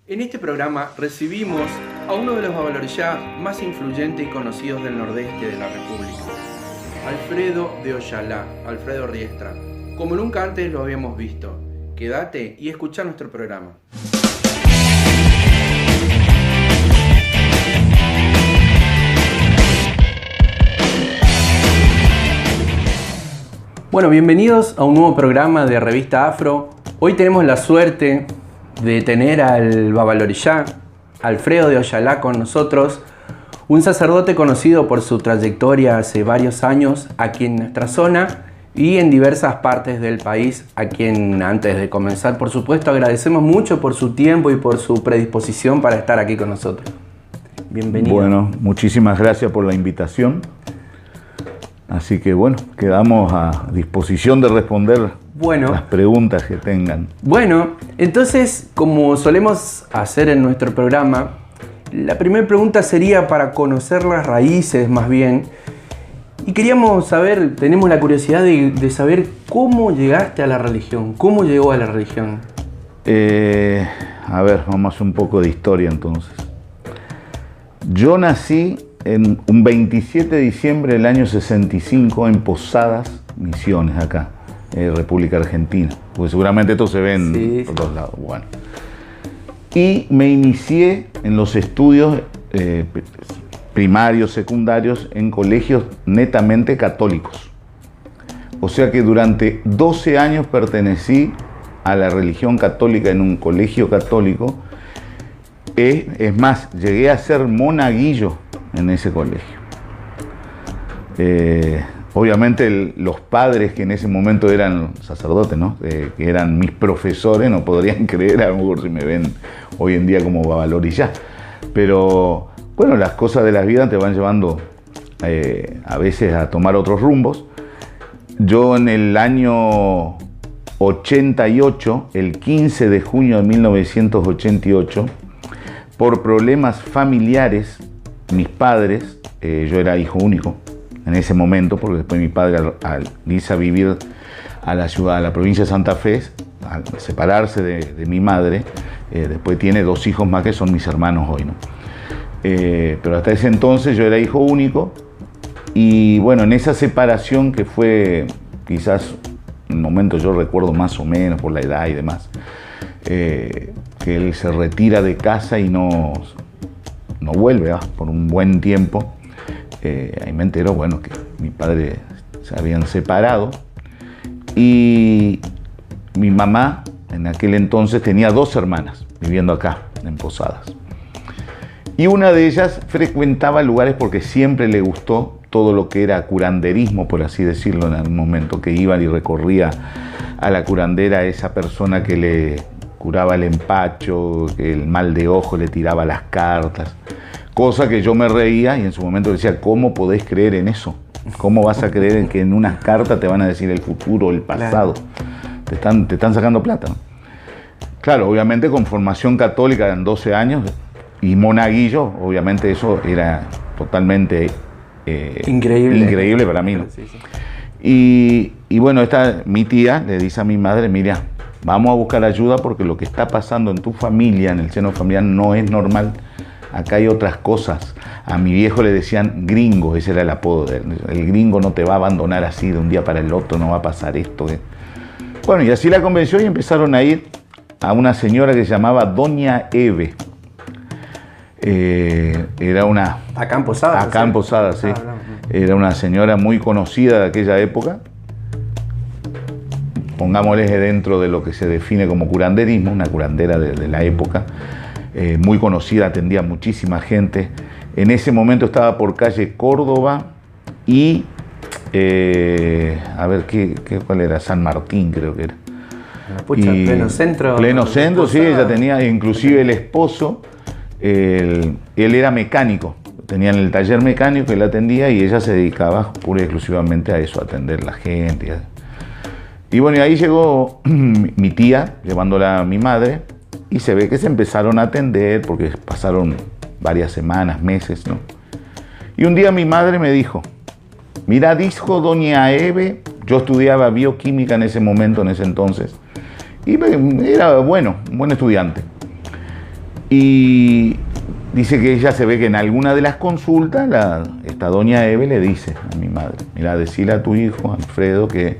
En este programa recibimos a uno de los babalorixá más influyentes y conocidos del nordeste de la República, Alfredo de Oyalá, Alfredo Riestra, como nunca antes lo habíamos visto. Quédate y escucha nuestro programa. Bueno, bienvenidos a un nuevo programa de Revista Afro. Hoy tenemos la suerte de tener al babalorixá, Alfredo de Oyalá, con nosotros, un sacerdote conocido por su trayectoria hace varios años aquí en nuestra zona y en diversas partes del país, a quien antes de comenzar, por supuesto, agradecemos mucho por su tiempo y por su predisposición para estar aquí con nosotros. Bienvenido. Bueno, muchísimas gracias por la invitación. Así que bueno, quedamos a disposición de responder las preguntas que tengan. Bueno, entonces, como solemos hacer en nuestro programa, la primera pregunta sería para conocer las raíces más bien. Y queríamos saber, tenemos la curiosidad de saber cómo llegaste a la religión, cómo llegó a la religión. A ver, vamos a hacer un poco de historia entonces. Yo nací en un 27 de diciembre del año 65 en Posadas, Misiones, acá, República Argentina. Porque seguramente esto se ve en todos lados. Bueno. Y me inicié en los estudios primarios, secundarios, en colegios netamente católicos. O sea que durante 12 años pertenecí a la religión católica en un colegio católico. Es más, llegué a ser monaguillo en ese colegio. Obviamente los padres que en ese momento eran sacerdotes, ¿no? Que eran mis profesores, no podrían creer, a lo mejor si me ven hoy en día como babalorixá. Pero bueno, las cosas de la vida te van llevando a veces a tomar otros rumbos. Yo en el año 88, el 15 de junio de 1988, por problemas familiares, mis padres, yo era hijo único en ese momento, porque después mi padre al irse a vivir a la provincia de Santa Fe, al separarse de mi madre, después tiene dos hijos más que son mis hermanos hoy, ¿no? Pero hasta ese entonces yo era hijo único y bueno, en esa separación que fue quizás un momento, yo recuerdo más o menos por la edad y demás, que él se retira de casa y no vuelve por un buen tiempo. Ahí me entero, bueno, que mi padre se habían separado y mi mamá en aquel entonces tenía dos hermanas viviendo acá en Posadas. Y una de ellas frecuentaba lugares porque siempre le gustó todo lo que era curanderismo, por así decirlo, en algún momento, que iba y recorría a la curandera esa persona que le curaba el empacho, que el mal de ojo, le tiraba las cartas. Cosa que yo me reía y en su momento decía, ¿cómo podés creer en eso? ¿Cómo vas a creer en que en unas cartas te van a decir el futuro, el pasado? Claro. Te están sacando plata, ¿no? Claro, obviamente con formación católica en 12 años y monaguillo, obviamente eso era totalmente increíble para mí, ¿no? Sí. Y bueno, mi tía le dice a mi madre, mira, vamos a buscar ayuda porque lo que está pasando en tu familia, en el seno familiar, no es normal. Acá hay otras cosas. A mi viejo le decían gringo, ese era el apodo de él. El gringo no te va a abandonar así de un día para el otro, no va a pasar esto. Bueno, y así la convenció y empezaron a ir a una señora que se llamaba Doña Eve. Era una... Acá en Posadas. Acá en Posadas, sí. Era una señora muy conocida de aquella época. Pongámosle dentro de lo que se define como curanderismo, una curandera de la época. Muy conocida, atendía a muchísima gente. En ese momento estaba por calle Córdoba y, a ver, ¿cuál era? San Martín, creo que era. Pucha, pleno centro. Pleno centro, sí, ella tenía, inclusive el esposo, él era mecánico, tenía en el taller mecánico que la atendía y ella se dedicaba pura y exclusivamente a eso, a atender a la gente. Y bueno, y ahí llegó mi tía, llevándola a mi madre, y se ve que se empezaron a atender porque pasaron varias semanas, meses, ¿no? Y un día mi madre me dijo, mira, dijo Doña Eve, yo estudiaba bioquímica en ese momento, en ese entonces, y era un buen estudiante. Y dice que ella se ve que en alguna de las consultas, esta doña Eve le dice a mi madre, mira, decile a tu hijo, Alfredo, que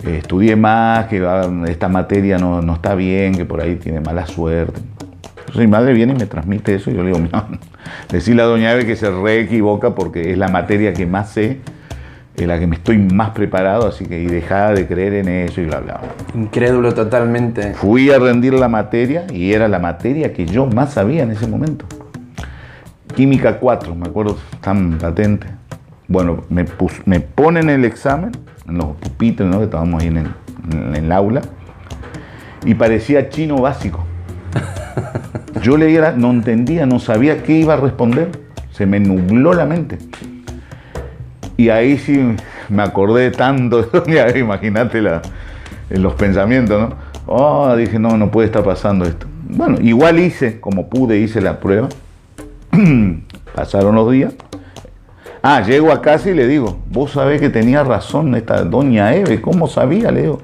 estudie más, que esta materia no está bien, que por ahí tiene mala suerte. Entonces mi madre viene y me transmite eso y yo le digo, mira, decile a doña Eve que se re equivoca porque es la materia que más sé, es la que me estoy más preparado, así que y dejá de creer en eso y bla, bla, bla. Incrédulo totalmente. Fui a rendir la materia y era la materia que yo más sabía en ese momento. Química 4, me acuerdo tan patente. Bueno, me ponen el examen, en los pupitres, ¿no? Que estábamos ahí en el aula, y parecía chino básico. Yo leía, no entendía, no sabía qué iba a responder. Se me nubló la mente. Y ahí sí me acordé tanto, imagínate los pensamientos, ¿no? Oh, dije, no puede estar pasando esto. Bueno, igual como pude, hice la prueba. Pasaron los días. Llego a casa y le digo, vos sabés que tenía razón esta doña Eve, ¿cómo sabía? Le digo,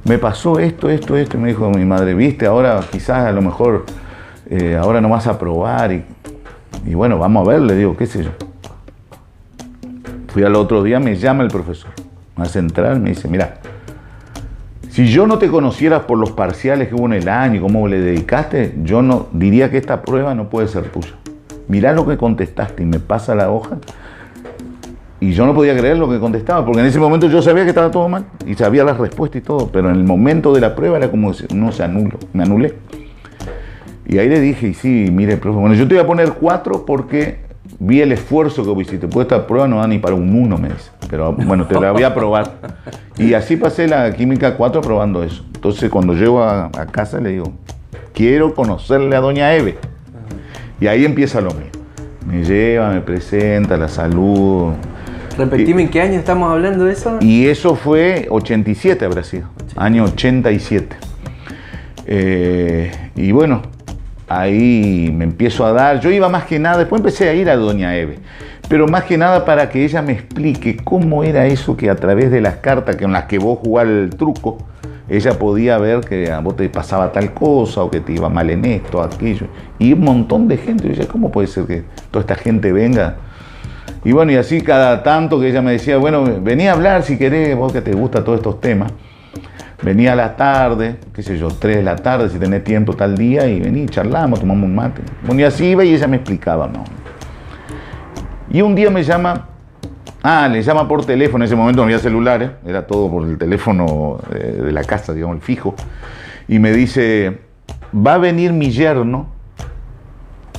me pasó esto. Y me dijo mi madre, viste, ahora quizás a lo mejor, ahora no vas a probar. Y bueno, vamos a ver, le digo, qué sé yo. Fui al otro día, me llama el profesor, me hace entrar, me dice, mira, si yo no te conociera por los parciales que hubo en el año y cómo le dedicaste, yo no diría que esta prueba no puede ser tuya. Mirá lo que contestaste, y me pasa la hoja. Y yo no podía creer lo que contestaba, porque en ese momento yo sabía que estaba todo mal y sabía las respuestas y todo, pero en el momento de la prueba era como si no se anuló, me anulé. Y ahí le dije, y sí, mire, profe, bueno, yo te voy a poner 4 porque vi el esfuerzo que hiciste, pues esta prueba no da ni para un 1, me dice, pero bueno, te la voy a probar. Y así pasé la química 4 probando eso. Entonces cuando llego a casa le digo, quiero conocerle a doña Eve. Y ahí empieza lo mío. Me lleva, me presenta, la saludo. Repetime, ¿en qué año estamos hablando de eso? Y eso fue 87 habrá sido, año 87. Y bueno, ahí me empiezo a dar, yo iba más que nada, después empecé a ir a doña Eve, pero más que nada para que ella me explique cómo era eso que a través de las cartas con las que vos jugás el truco, ella podía ver que a vos te pasaba tal cosa o que te iba mal en esto, aquello. Y un montón de gente. Yo decía, ¿cómo puede ser que toda esta gente venga? Y bueno, y así cada tanto que ella me decía, bueno, vení a hablar si querés, vos que te gustan todos estos temas. Venía a la tarde, qué sé yo, 3 de la tarde, si tenés tiempo tal día, y vení, charlamos, tomamos un mate. Bueno, y así iba y ella me explicaba, ¿no? Y un día me llama... le llama por teléfono, en ese momento no había celulares, era todo por el teléfono de la casa, digamos, el fijo. Y me dice, va a venir mi yerno,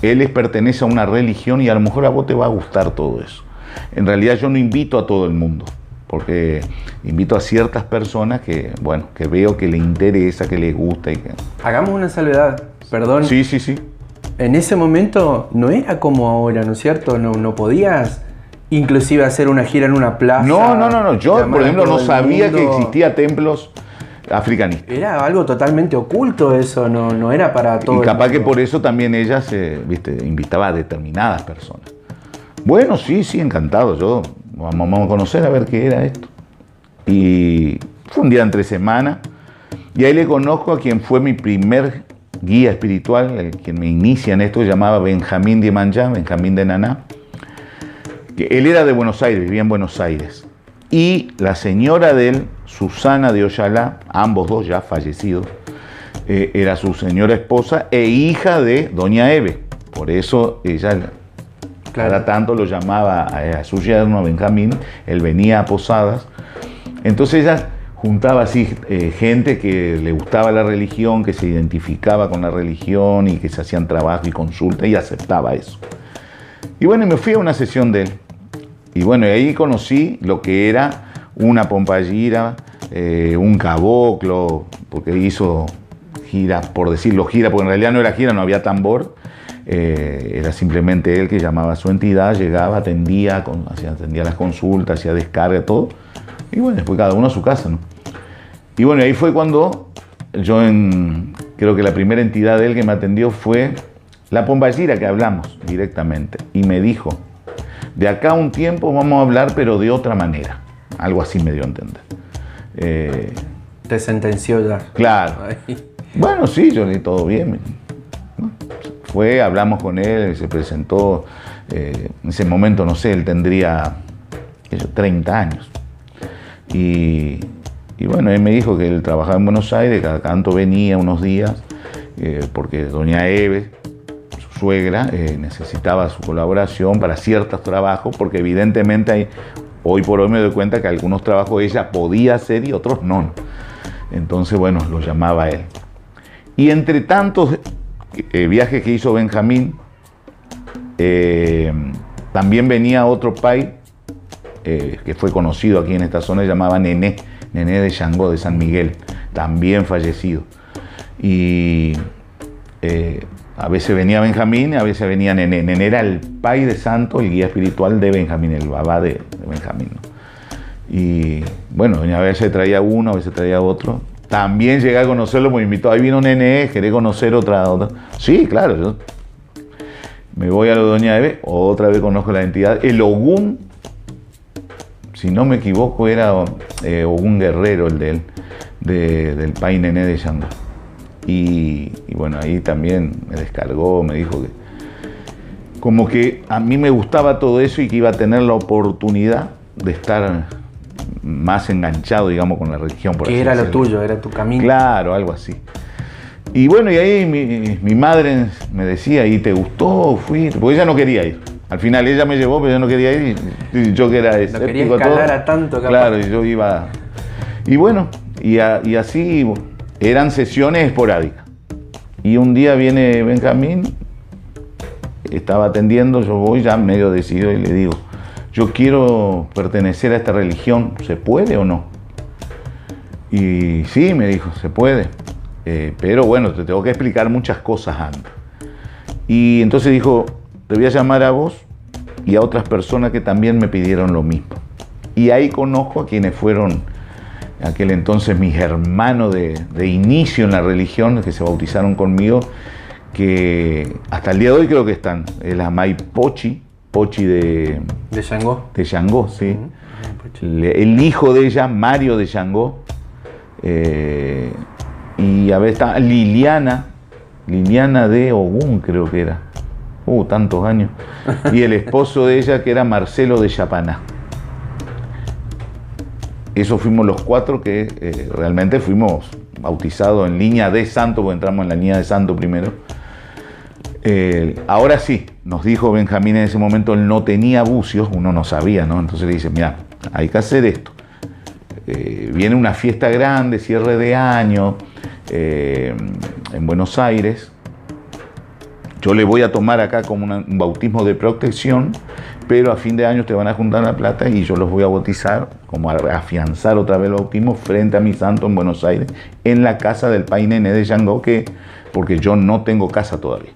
él pertenece a una religión y a lo mejor a vos te va a gustar todo eso. En realidad yo no invito a todo el mundo, porque invito a ciertas personas que, bueno, que veo que le interesa, que les gusta. Y que... Hagamos una salvedad, perdón. Sí. En ese momento no era como ahora, ¿no es cierto? No podías... inclusive hacer una gira en una plaza. No. Yo, por ejemplo, no sabía que existía templos africanistas. Era algo totalmente oculto eso, no era para todo. Y capaz que por eso también ella invitaba a determinadas personas. Bueno, sí, encantado. Yo, vamos a conocer a ver qué era esto. Y fue un día entre semana. Y ahí le conozco a quien fue mi primer guía espiritual, quien me inicia en esto, se llamaba Benjamín de Manjá, Benjamín de Naná. Él era de Buenos Aires, vivía en Buenos Aires. Y la señora de él, Susana de Oyalá, ambos dos ya fallecidos, era su señora esposa e hija de doña Eve. Por eso ella cada tanto lo llamaba a su yerno, a Benjamín. Él venía a posadas. Entonces ella juntaba así gente que le gustaba la religión, que se identificaba con la religión y que se hacían trabajo y consulta y aceptaba eso. Y bueno, me fui a una sesión de él. Y bueno, ahí conocí lo que era una pompallira, un caboclo, porque hizo gira, por decirlo gira, porque en realidad no era gira, no había tambor. Era simplemente él que llamaba a su entidad, llegaba, atendía las consultas, hacía descarga, todo. Y bueno, después cada uno a su casa, ¿no? Y bueno, ahí fue cuando yo, creo que la primera entidad de él que me atendió fue la pompallira que hablamos directamente. Y me dijo, de acá a un tiempo vamos a hablar, pero de otra manera. Algo así me dio a entender. Te sentenció ya. Claro. Ay. Bueno, sí, yo leí todo bien. fue, hablamos con él, se presentó. En ese momento, no sé, él tendría 30 años. Y bueno, él me dijo que él trabajaba en Buenos Aires, cada tanto venía unos días, porque doña Eve, su suegra, necesitaba su colaboración para ciertos trabajos, porque evidentemente hoy por hoy me doy cuenta que algunos trabajos ella podía hacer y otros no. Entonces, bueno, lo llamaba él. Y entre tantos viajes que hizo Benjamín, también venía otro pai que fue conocido aquí en esta zona, se llamaba Nené de Changó, de San Miguel, también fallecido. Y a veces venía Benjamín y a veces venía Nené. Nené era el pai de santo, el guía espiritual de Benjamín, el babá de Benjamín, ¿no? Y bueno, a veces traía uno, a veces traía otro. También llegué a conocerlo, me invitó, ahí vino Nené, quería conocer otra. Sí, claro, yo me voy a lo de doña Eve, otra vez conozco la entidad. El Ogún, si no me equivoco, era Ogún Guerrero, el de él, del pai Nené de Changó. Y bueno, ahí también me descargó, me dijo que como que a mí me gustaba todo eso y que iba a tener la oportunidad de estar más enganchado, digamos, con la religión. Que era lo tuyo, era tu camino. Claro, algo así. Y bueno, y ahí mi madre me decía, ¿y te gustó? Fui, porque ella no quería ir. Al final ella me llevó, pero yo no quería ir. Y yo que era escéptico, no quería escalar todo, a tanto, capaz. Claro, y yo iba. Y bueno, y así eran sesiones esporádicas. Y un día viene Benjamín, estaba atendiendo, yo voy ya medio decidido y le digo, yo quiero pertenecer a esta religión, ¿se puede o no? Y sí, me dijo, se puede. Pero bueno, te tengo que explicar muchas cosas antes. Y entonces dijo, te voy a llamar a vos y a otras personas que también me pidieron lo mismo. Y ahí conozco a quienes fueron aquel entonces mis hermanos de inicio en la religión, que se bautizaron conmigo, que hasta el día de hoy creo que están. El Amay Pochi de Changó. De Changó, sí. El hijo de ella, Mario de Changó. Y a ver, está Liliana de Ogún, creo que era. Tantos años. Y el esposo de ella, que era Marcelo de Yapaná. Esos fuimos los 4 que realmente fuimos bautizados en línea de santo, porque entramos en la línea de santo primero. Ahora sí, nos dijo Benjamín en ese momento, él no tenía bucios, uno no sabía, ¿no? Entonces le dice, mira, hay que hacer esto. Viene una fiesta grande, cierre de año, en Buenos Aires. Yo le voy a tomar acá como un bautismo de protección, pero a fin de año te van a juntar la plata y yo los voy a bautizar, como a afianzar otra vez el bautismo frente a mi santo en Buenos Aires, en la casa del pai Nené de Changó, porque yo no tengo casa todavía.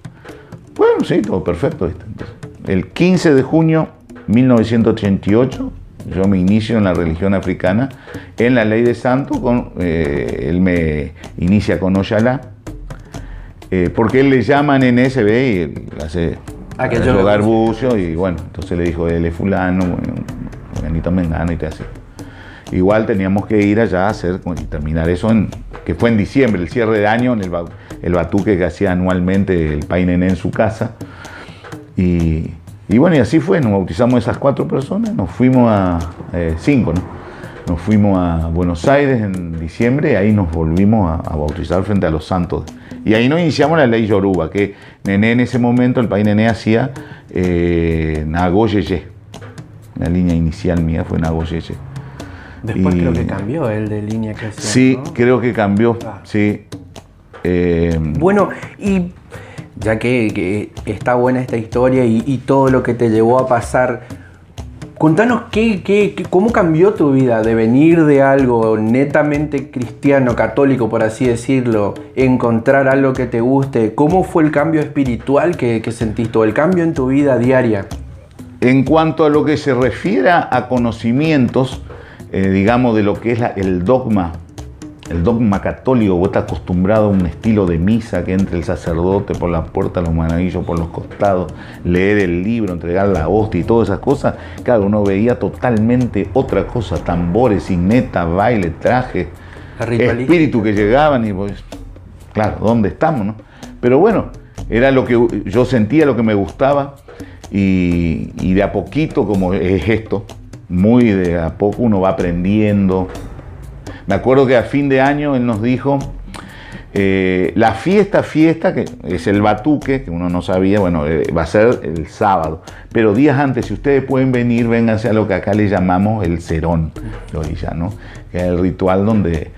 Bueno, sí, todo perfecto. Entonces, el 15 de junio de 1988, yo me inicio en la religión africana, en la ley de santo, él me inicia con Oyalá, porque él le llama Nené, se ve, y él hace rogar bucio, y bueno, entonces le dijo, él es fulano, Juanito Mengano, y te hace. Igual teníamos que ir allá a hacer y terminar eso, que fue en diciembre, el cierre de año, en el batuque que hacía anualmente el pai Nené en su casa. Y bueno, y así fue, nos bautizamos esas 4 personas, nos fuimos a 5, ¿no? Nos fuimos a Buenos Aires en diciembre y ahí nos volvimos a bautizar frente a los santos. Y ahí nos iniciamos la ley Yoruba, que Nené en ese momento, el pai Nené hacía Nago Yeye. La línea inicial mía fue Nago Yeye. Después creo que cambió el de línea que hacía, sí, ¿no? Creo que cambió, sí. Bueno, y ya que está buena esta historia y todo lo que te llevó a pasar, contanos cómo cambió tu vida de venir de algo netamente cristiano, católico, por así decirlo, encontrar algo que te guste. ¿Cómo fue el cambio espiritual que sentiste, o el cambio en tu vida diaria? En cuanto a lo que se refiere a conocimientos, digamos, de lo que es el dogma católico, vos estás acostumbrado a un estilo de misa, que entre el sacerdote por la puerta, los monaguillos por los costados, leer el libro, entregar la hostia y todas esas cosas. Claro, uno veía totalmente otra cosa, tambores, sineta, baile, traje, espíritus que llegaban y pues, claro, ¿dónde estamos, no? Pero bueno, Era lo que yo sentía, lo que me gustaba, y de a poquito, como es esto, muy de a poco uno va aprendiendo. Me acuerdo que a fin de año él nos dijo, la fiesta, que es el batuque, que uno no sabía, bueno, va a ser el sábado. Pero días antes, si ustedes pueden venir, vénganse a lo que acá le llamamos el serón de orilla, ¿no? Que es el ritual donde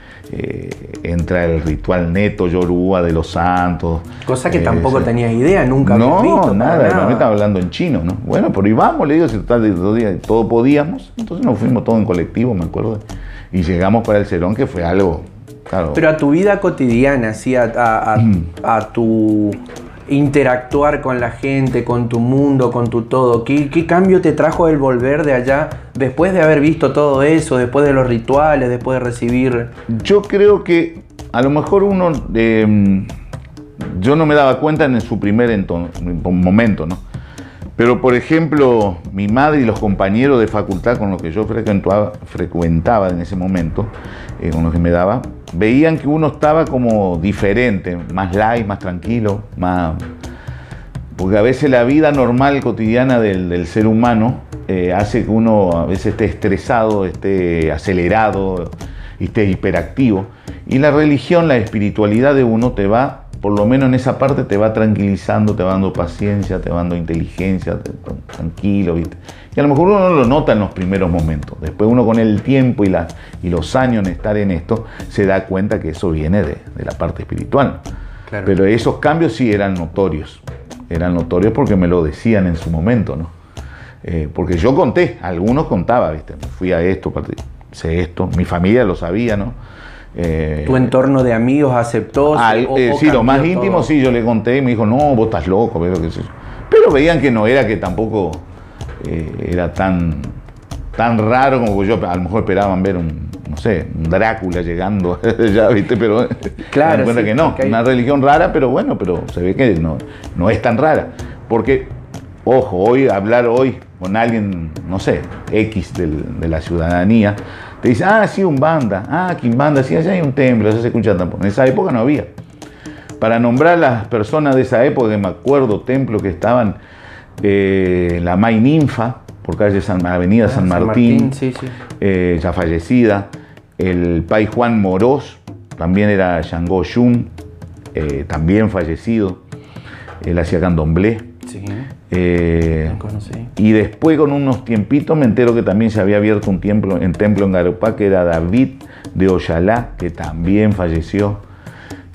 entra el ritual neto yoruba de los santos. Cosa que tampoco tenías idea, nunca habías visto. No, nada, me estaba hablando en chino, ¿no? Bueno, pero íbamos, le digo, si total de 2 días todo podíamos, entonces nos fuimos todos en colectivo, me acuerdo, y llegamos para el serón, que fue algo, claro. Pero a tu vida cotidiana, ¿sí? A tu interactuar con la gente, con tu mundo, con tu todo, ¿qué cambio te trajo el volver de allá después de haber visto todo eso, después de los rituales, después de recibir? Yo creo que a lo mejor uno, yo no me daba cuenta en su primer momento, ¿no? Pero por ejemplo, mi madre y los compañeros de facultad con los que yo frecuentaba en ese momento, con los que me daba, veían que uno estaba como diferente, más light, más tranquilo, más... Porque a veces la vida normal, cotidiana del ser humano, hace que uno a veces esté estresado, esté acelerado, esté hiperactivo. Y la religión, la espiritualidad de uno te va, por lo menos en esa parte, te va tranquilizando, te va dando paciencia, te va dando inteligencia, tranquilo, ¿viste? Y a lo mejor uno no lo nota en los primeros momentos. Después uno con el tiempo y los años en estar en esto, se da cuenta que eso viene de la parte espiritual. Claro. Pero esos cambios sí eran notorios. Eran notorios porque me lo decían en su momento, ¿no? Porque yo conté, algunos contaba, ¿viste? Fui a esto, sé esto, mi familia lo sabía, ¿no? ¿Tu entorno de amigos aceptó? Sí, lo más íntimo, todo? Sí, yo le conté y me dijo, no, vos estás loco, pero veían que no era, que tampoco era tan raro como yo, a lo mejor esperaban ver un Drácula llegando ya, ¿viste? Pero claro, me dan cuenta sí, que no, una religión rara, pero bueno, pero se ve que no es tan rara, porque, ojo, hablar hoy con alguien, no sé, X de la ciudadanía, te dice, sí, Umbanda, Quimbanda, sí, allá hay un templo, eso se escucha tampoco. En esa época no había. Para nombrar las personas de esa época, que me acuerdo, templos que estaban, la May Ninfa, por calle Avenida San Martín, sí. Ya fallecida, el Pai Juan Morós, también era Shango Yun, también fallecido, él hacía candomblé. Sí. Y después, con unos tiempitos, me entero que también se había abierto un templo en Garupá, que era David de Oyalá, que también falleció.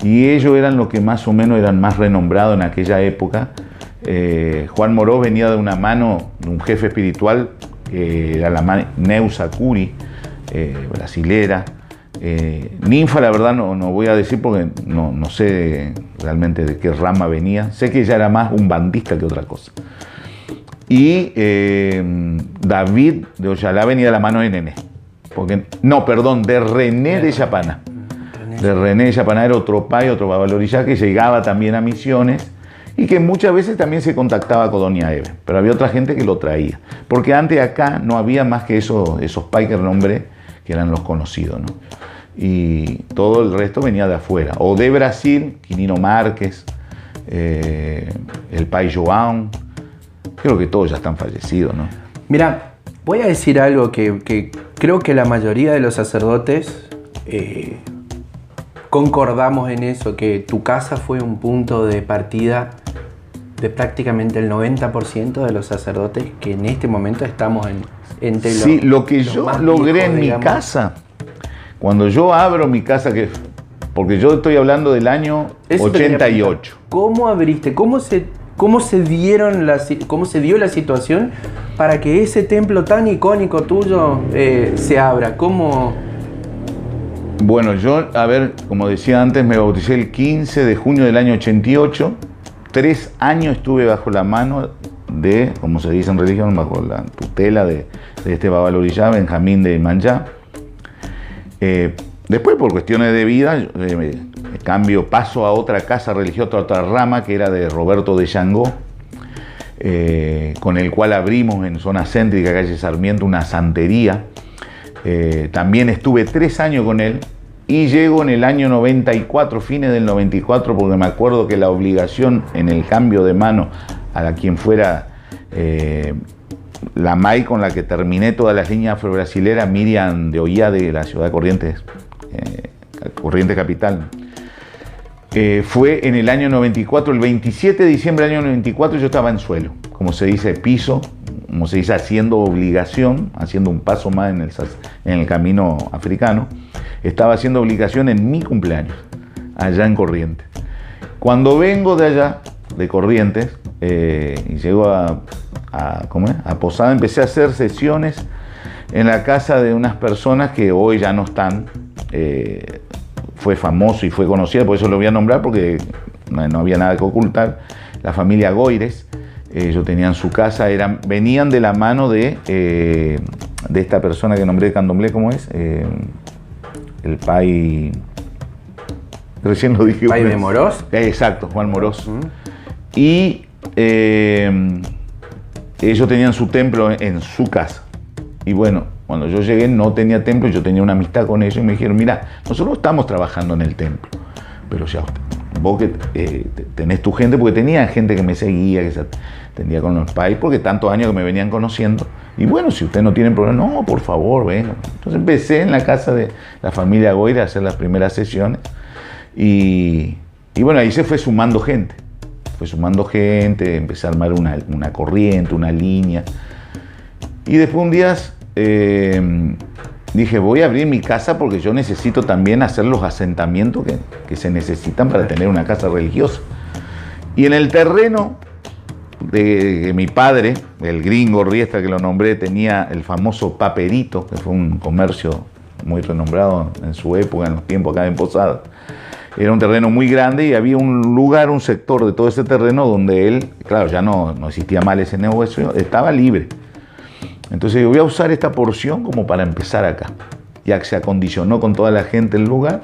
Y ellos eran los que más o menos eran más renombrados en aquella época. Juan Morós venía de una mano de un jefe espiritual, que era la Neusa Curi, brasilera. Ninfa, la verdad, no voy a decir porque no sé realmente de qué rama venía. Sé que ella era más un bandista que otra cosa. Y David de Oyalá venía de la mano de Nené. De René de Yapana. De René de Yapana era otro pai, otro babalorillá, que llegaba también a Misiones y que muchas veces también se contactaba con Doña Eve. Pero había otra gente que lo traía. Porque antes acá no había más que esos pai que nombré, que eran los conocidos, ¿no? Y todo el resto venía de afuera. O de Brasil, Quinino Márquez, el pai João. Creo que todos ya están fallecidos, ¿no? Mira, voy a decir algo que creo que la mayoría de los sacerdotes concordamos en eso, que tu casa fue un punto de partida de prácticamente el 90% de los sacerdotes que en este momento estamos entre los... Sí, lo que yo logré en mi casa, cuando yo abro mi casa, porque yo estoy hablando del año 88. ¿Cómo abriste? ¿Cómo se dio la situación para que ese templo tan icónico tuyo se abra? ¿Cómo? Bueno, yo, como decía antes, me bauticé el 15 de junio del año 88. 3 años estuve bajo la mano de, como se dice en religión, bajo la tutela de este babalorillá, Benjamín de Manjá. Después, por cuestiones de vida, paso a otra casa religiosa, otra rama, que era de Roberto de Changó, con el cual abrimos en zona céntrica, calle Sarmiento, una santería. También estuve 3 años con él, y llego en el año 94, fines del 94, porque me acuerdo que la obligación en el cambio de mano a quien fuera la MAI con la que terminé todas las líneas afro-brasileras, Miriam de Ollá, de la ciudad de Corrientes, Corrientes Capital. Fue en el año 94, el 27 de diciembre del año 94, yo estaba en suelo, como se dice, piso, como se dice, haciendo obligación, haciendo un paso más en el camino africano. Estaba haciendo obligación en mi cumpleaños, allá en Corrientes. Cuando vengo de allá, de Corrientes, y llego a Posada, empecé a hacer sesiones en la casa de unas personas que hoy ya no están. Fue famoso y fue conocida, por eso lo voy a nombrar, porque no había nada que ocultar. La familia Goires, ellos tenían su casa, venían de la mano de esta persona que nombré de Candomblé, ¿cómo es? El Pai... Recién lo dije. ¿Pai de Morós? Exacto, Juan Morós. Y ellos tenían su templo en su casa. Y bueno, cuando yo llegué no tenía templo, yo tenía una amistad con ellos y me dijeron, mira, nosotros estamos trabajando en el templo, pero ya vos que tenés tu gente, porque tenía gente que me seguía, que se atendía con los pais, porque tantos años que me venían conociendo. Y bueno, si ustedes no tienen problema, no, por favor, vengan. Entonces empecé en la casa de la familia Goira a hacer las primeras sesiones. Y bueno, ahí se fue sumando gente. Empecé a armar una corriente, una línea. Y después un día dije, voy a abrir mi casa porque yo necesito también hacer los asentamientos que se necesitan para tener una casa religiosa. Y en el terreno de mi padre, el gringo Riestra que lo nombré, tenía el famoso Paperito, que fue un comercio muy renombrado en su época, en los tiempos acá en Posada. Era un terreno muy grande y había un lugar, un sector de todo ese terreno donde él, claro, ya no existía mal ese negocio, estaba libre. Entonces yo voy a usar esta porción como para empezar acá. Ya que se acondicionó con toda la gente el lugar,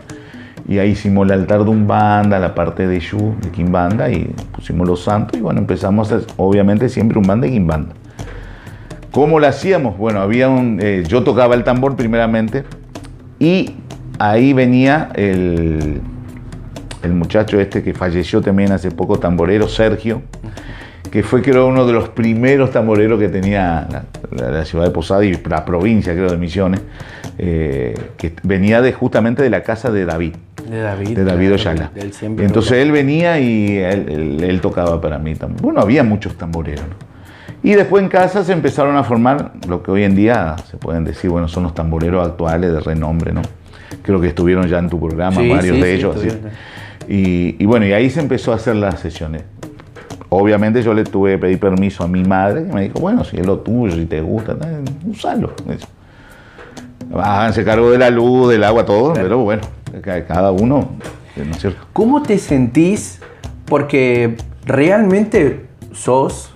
y ahí hicimos el altar de Umbanda, la parte de Shu, de Quimbanda, y pusimos los santos, y bueno, empezamos a hacer, obviamente, siempre Umbanda y Quimbanda. ¿Cómo lo hacíamos? Bueno, yo tocaba el tambor primeramente, y ahí venía el muchacho este que falleció también hace poco, tamborero, Sergio, que fue, creo, uno de los primeros tamboreros que tenía la ciudad de Posada y la provincia, creo, de Misiones, que venía justamente de la casa de David. De David Ollala. Entonces él venía y él tocaba para mí también. Bueno, había muchos tamboreros, ¿no? Y después en casa se empezaron a formar lo que hoy en día se pueden decir, bueno, son los tamboreros actuales de renombre, ¿no? Creo que estuvieron ya en tu programa, sí, varios de ellos. ¿Sí? Y bueno, y ahí se empezó a hacer las sesiones. Obviamente yo le tuve que pedir permiso a mi madre, que me dijo, bueno, si es lo tuyo, si te gusta, usalo. Háganse cargo de la luz, del agua, todo, claro. Pero bueno, cada uno, ¿no es cierto? ¿Cómo te sentís? Porque realmente sos,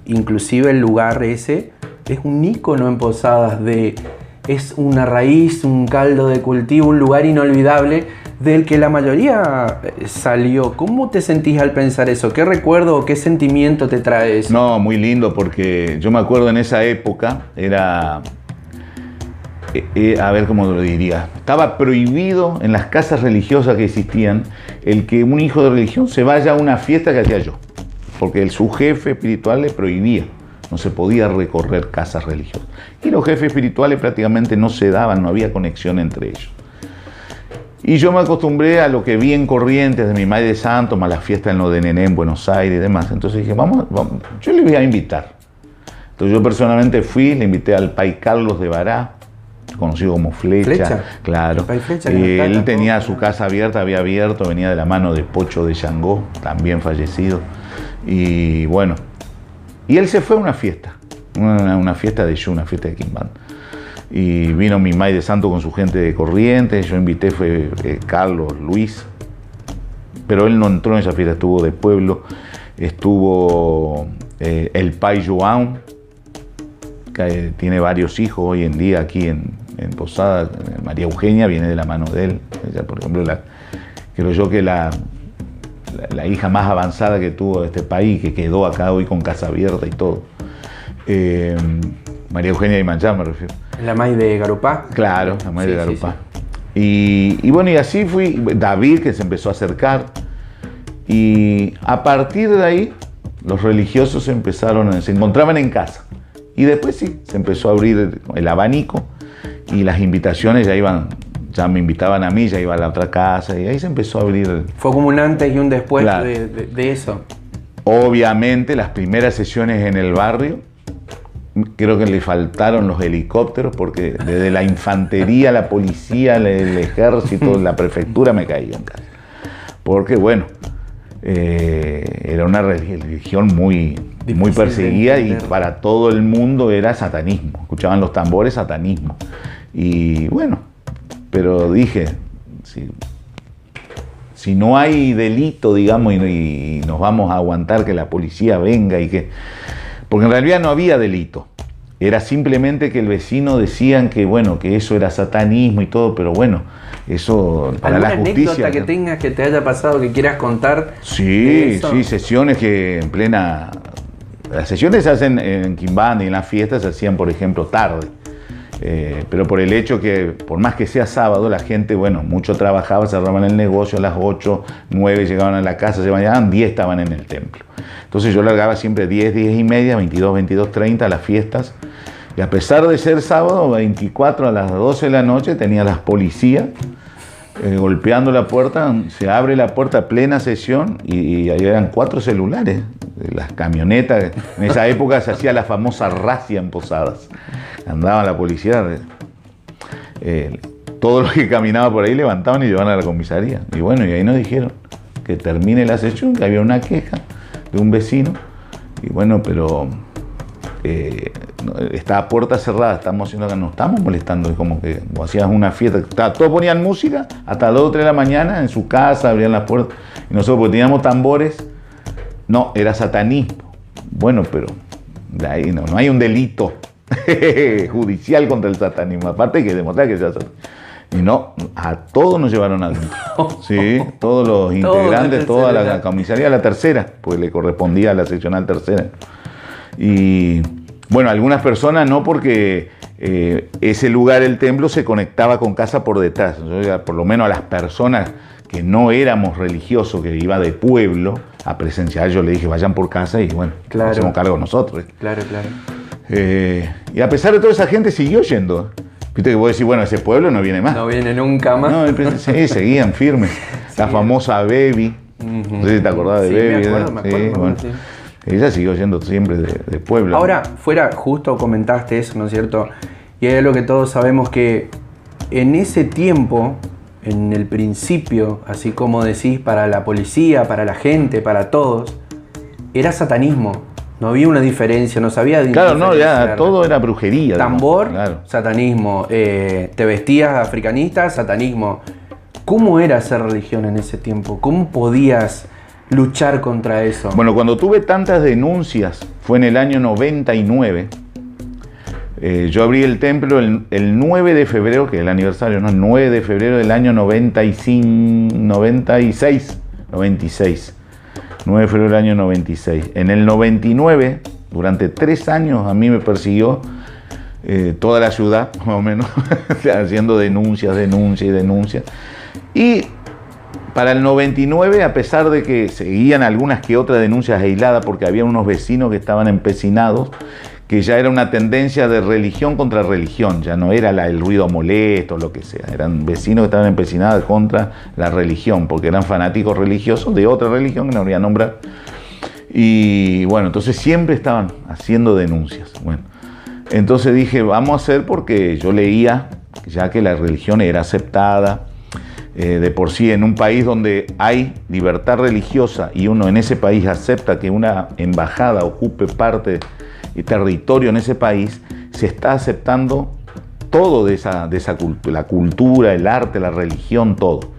inclusive el lugar ese, es un ícono en Posadas, es una raíz, un caldo de cultivo, un lugar inolvidable del que la mayoría salió. ¿Cómo te sentís al pensar eso? ¿Qué recuerdo o qué sentimiento te trae eso? No, muy lindo, porque yo me acuerdo en esa época, era... a ver cómo lo diría. Estaba prohibido en las casas religiosas que existían el que un hijo de religión se vaya a una fiesta que hacía yo, porque su jefe espiritual le prohibía. No se podía recorrer casas religiosas. Y los jefes espirituales prácticamente no se daban, no había conexión entre ellos. Y yo me acostumbré a lo que vi en Corrientes de mi madre de Santo, más las fiestas en lo de Nené en Buenos Aires y demás. Entonces dije, vamos, yo le voy a invitar. Entonces yo personalmente fui, le invité al Pai Carlos de Bará, conocido como Flecha. Claro. Flecha, él tenía su casa abierta, había abierto, venía de la mano de Pocho de Yangó, también fallecido. Y bueno, y él se fue a una fiesta, una fiesta de Shu, una fiesta de Quimbanda. Y vino mi May de Santo con su gente de Corrientes, yo invité, fue Carlos, Luis, pero él no entró en esa fiesta, estuvo de pueblo, estuvo el Pai João, que tiene varios hijos hoy en día aquí en Posada. María Eugenia viene de la mano de él. Ella, por ejemplo, creo yo que la hija más avanzada que tuvo este país, que quedó acá hoy con casa abierta y todo. María Eugenia de Manchá, me refiero. ¿La May de Garupá? Claro, la May de Garupá. Sí. Y bueno, y así fui, David que se empezó a acercar, y a partir de ahí los religiosos se encontraban en casa, y después sí, se empezó a abrir el abanico, y las invitaciones ya me invitaban a mí, ya iba a la otra casa, y ahí se empezó a abrir. Fue como un antes y un después, claro, de eso. Obviamente las primeras sesiones en el barrio, creo que le faltaron los helicópteros, porque desde la infantería, la policía, el ejército, la prefectura me caían casi. Porque bueno, era una religión muy perseguida, y para todo el mundo era satanismo. Escuchaban los tambores, satanismo. Y bueno, pero dije, si no hay delito, digamos, y nos vamos a aguantar que la policía venga porque en realidad no había delito. Era simplemente que el vecino decían que, bueno, que eso era satanismo y todo, pero bueno, eso para la justicia. ¿Alguna anécdota que tengas, que te haya pasado, que quieras contar? Sí, sesiones que en plena... Las sesiones se hacen en Quimbanda, y en las fiestas se hacían, por ejemplo, tarde. Pero por el hecho que, por más que sea sábado, la gente, bueno, mucho trabajaba, cerraban el negocio a las 8, 9, llegaban a la casa, se bañaban, 10 estaban en el templo. Entonces yo largaba siempre 10, 10 y media, 22, 22:30 a las fiestas. Y a pesar de ser sábado, 24 a las 12 de la noche, tenía las policías golpeando la puerta. Se abre la puerta, plena sesión, y ahí eran 4 celulares. Las camionetas, en esa época se hacía la famosa racia en Posadas. Andaba la policía, todo lo que caminaba por ahí levantaban y llevaban a la comisaría. Y bueno, y ahí nos dijeron que termine la sesión, que había una queja de un vecino. Y bueno, pero estaba puerta cerrada, estamos haciendo acá, no estamos molestando. Es como que hacías una fiesta, todos ponían música hasta las 2 o 3 de la mañana en su casa, abrían las puertas. Y nosotros, porque teníamos tambores, no, era satanismo. Bueno, pero ahí no hay un delito judicial contra el satanismo. Aparte hay que demostrar que sea satanismo. Y no, a todos nos llevaron adentro. Sí, todos los integrantes, toda la comisaría, la tercera, pues le correspondía a la seccional tercera. Y bueno, algunas personas no, porque ese lugar, el templo, se conectaba con casa por detrás. Entonces, por lo menos a las personas que no éramos religiosos, que iba de pueblo a presenciar, yo le dije, vayan por casa, y bueno, claro, hacemos cargo nosotros. Claro. Y a pesar de toda esa gente siguió yendo. Viste que vos decís, bueno, ese pueblo no viene más. No viene nunca más. No, sí, seguían firmes. La famosa Baby, no sé si te acordás de Baby. Me acuerdo, bueno. sí. Ella siguió yendo siempre de pueblo. Ahora, justo comentaste eso, ¿no es cierto? Y es lo que todos sabemos, que en ese tiempo, en el principio, así como decís, para la policía, para la gente, para todos, era satanismo. No había una diferencia, no sabía de claro, no, ya todo era brujería. Tambor, claro. Satanismo. Te vestías africanista, satanismo. ¿Cómo era hacer religión en ese tiempo? ¿Cómo podías luchar contra eso? Bueno, cuando tuve tantas denuncias, fue en el año 99. Yo abrí el templo el 9 de febrero, que es el aniversario, ¿no? El 9 de febrero del año 96. 9 de febrero del año 96. En el 99, durante 3 años, a mí me persiguió toda la ciudad, más o menos, haciendo denuncias. Y para el 99, a pesar de que seguían algunas que otras denuncias aisladas, porque había unos vecinos que estaban empecinados, que ya era una tendencia de religión contra religión, ya no era el ruido molesto, lo que sea, eran vecinos que estaban empecinados contra la religión, porque eran fanáticos religiosos de otra religión que no voy a nombrar. Y bueno, entonces siempre estaban haciendo denuncias. Bueno, entonces dije, vamos a hacer, porque yo leía ya que la religión era aceptada, de por sí, en un país donde hay libertad religiosa y uno en ese país acepta que una embajada ocupe parte y territorio en ese país, se está aceptando todo de esa cultura, la cultura, el arte, la religión, todo.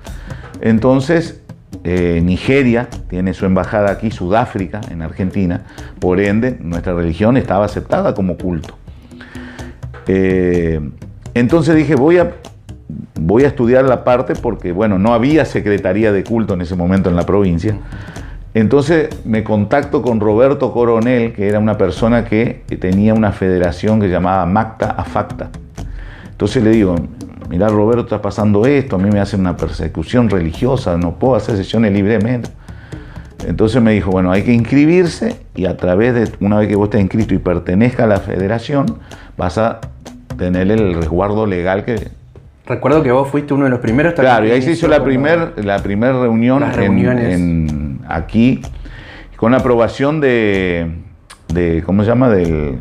Entonces, Nigeria tiene su embajada aquí, Sudáfrica, en Argentina, por ende, nuestra religión estaba aceptada como culto. Entonces dije, voy a estudiar la parte, porque, bueno, no había secretaría de culto en ese momento en la provincia. Entonces me contacto con Roberto Coronel, que era una persona que tenía una federación que llamaba Macta Afacta. Entonces le digo, mirá Roberto, está pasando esto, a mí me hacen una persecución religiosa, no puedo hacer sesiones libremente. Entonces me dijo, bueno, hay que inscribirse y a través de, una vez que vos estés inscrito y pertenezca a la federación, vas a tener el resguardo legal que... Recuerdo que vos fuiste uno de los primeros. Claro, y ahí se hizo la primera reunión aquí, con aprobación de ¿cómo se llama? De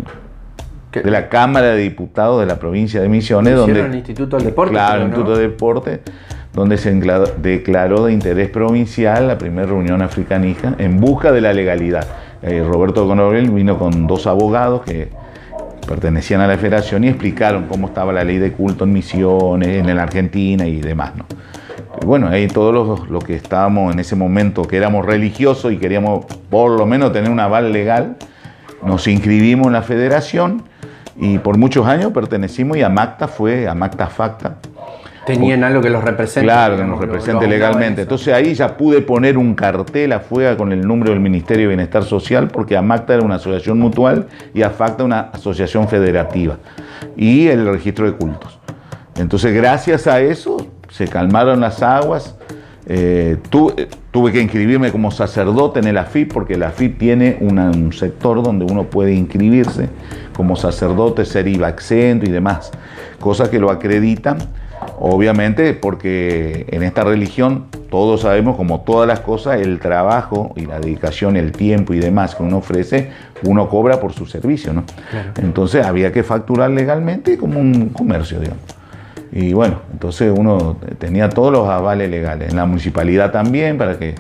la Cámara de Diputados de la provincia de Misiones. Donde el Instituto del Deporte. Claro, el Instituto del Deporte, donde se declaró de interés provincial la primera reunión africanista en busca de la legalidad. Roberto Coronel vino con 2 abogados que pertenecían a la federación y explicaron cómo estaba la ley de culto en Misiones, en la Argentina y demás, ¿no? Y bueno, ahí todos los que estábamos en ese momento, que éramos religiosos y queríamos por lo menos tener un aval legal, nos inscribimos en la federación y por muchos años pertenecimos, y AMACTA FACTA. Tenían algo que los represente. Claro, que nos represente legalmente. Entonces ahí ya pude poner un cartel afuera con el número del Ministerio de Bienestar Social, porque AMACTA era una asociación mutual y AFACTA una asociación federativa, y el registro de cultos. Entonces gracias a eso se calmaron las aguas. Tuve que inscribirme como sacerdote en el AFIP, porque el AFIP tiene un sector donde uno puede inscribirse como sacerdote, ser IVA exento y demás, cosas que lo acreditan. Obviamente, porque en esta religión todos sabemos, como todas las cosas, el trabajo y la dedicación, el tiempo y demás que uno ofrece, uno cobra por su servicio, ¿no? Claro. Entonces había que facturar legalmente como un comercio, digamos. Y bueno, entonces uno tenía todos los avales legales. En la municipalidad también, para que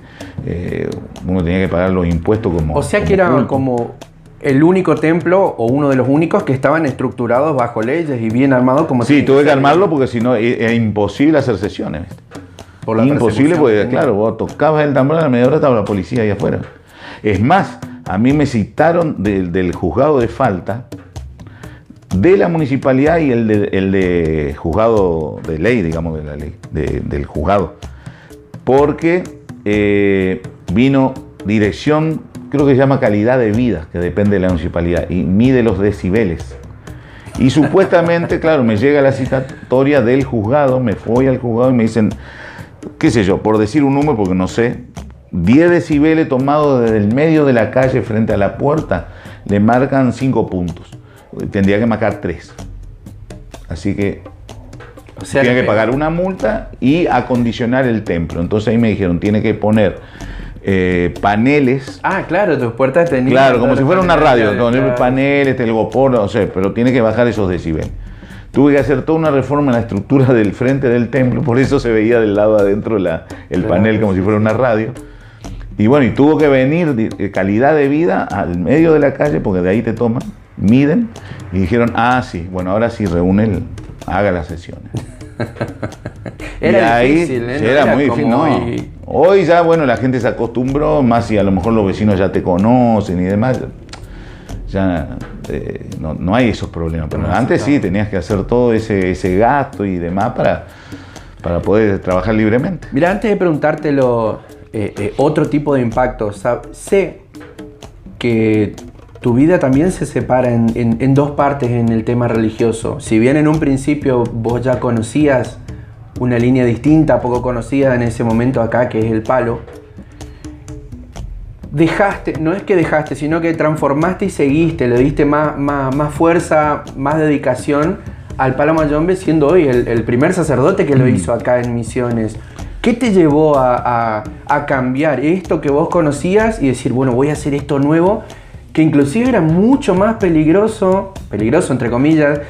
uno tenía que pagar los impuestos como... O sea que era culto. como el único templo, o uno de los únicos que estaban estructurados bajo leyes y bien armados como... Sí, tuve que armarlo porque si no era imposible hacer sesiones. Por la imposible porque, claro, vos tocabas el tambor, a la media hora estaba la policía ahí afuera. Es más, a mí me citaron del juzgado de falta de la municipalidad y el de juzgado de ley, digamos, de la ley, del juzgado. Porque vino dirección, creo que se llama calidad de vida, que depende de la municipalidad, y mide los decibeles. Y supuestamente, claro, me llega la citatoria del juzgado, me voy al juzgado y me dicen, qué sé yo, por decir un número, porque no sé, 10 decibeles tomados desde el medio de la calle frente a la puerta, le marcan 5 puntos. Tendría que marcar 3. Así que tenía que pagar una multa y acondicionar el templo. Entonces ahí me dijeron, tiene que poner paneles. Ah, claro, tus puertas tenían... Claro, como si fuera una radio, donde claro. Paneles, telgopor, no sé, pero tiene que bajar esos decibeles. Tuve que hacer toda una reforma en la estructura del frente del templo, por eso se veía del lado adentro el panel como si fuera una radio. Y bueno, y tuvo que venir calidad de vida al medio de la calle, porque de ahí te toman, miden, y dijeron, ah, sí, bueno, ahora sí reúne, haga las sesiones. Era difícil, era muy difícil. No. Hoy ya, bueno, la gente se acostumbró, más si a lo mejor los vecinos ya te conocen y demás, ya no hay esos problemas. Pero antes sí, tenías que hacer todo ese gasto y demás para poder trabajar libremente. Mira, antes de preguntártelo, otro tipo de impacto, sé que tu vida también se separa en 2 partes en el tema religioso. Si bien en un principio vos ya conocías una línea distinta, poco conocida en ese momento acá, que es el palo, no es que dejaste, sino que transformaste y seguiste, le diste más fuerza, más dedicación al palo mayombe, siendo hoy el primer sacerdote que lo hizo acá en Misiones. ¿Qué te llevó a cambiar esto que vos conocías y decir, bueno, voy a hacer esto nuevo, que inclusive era mucho más peligroso entre comillas,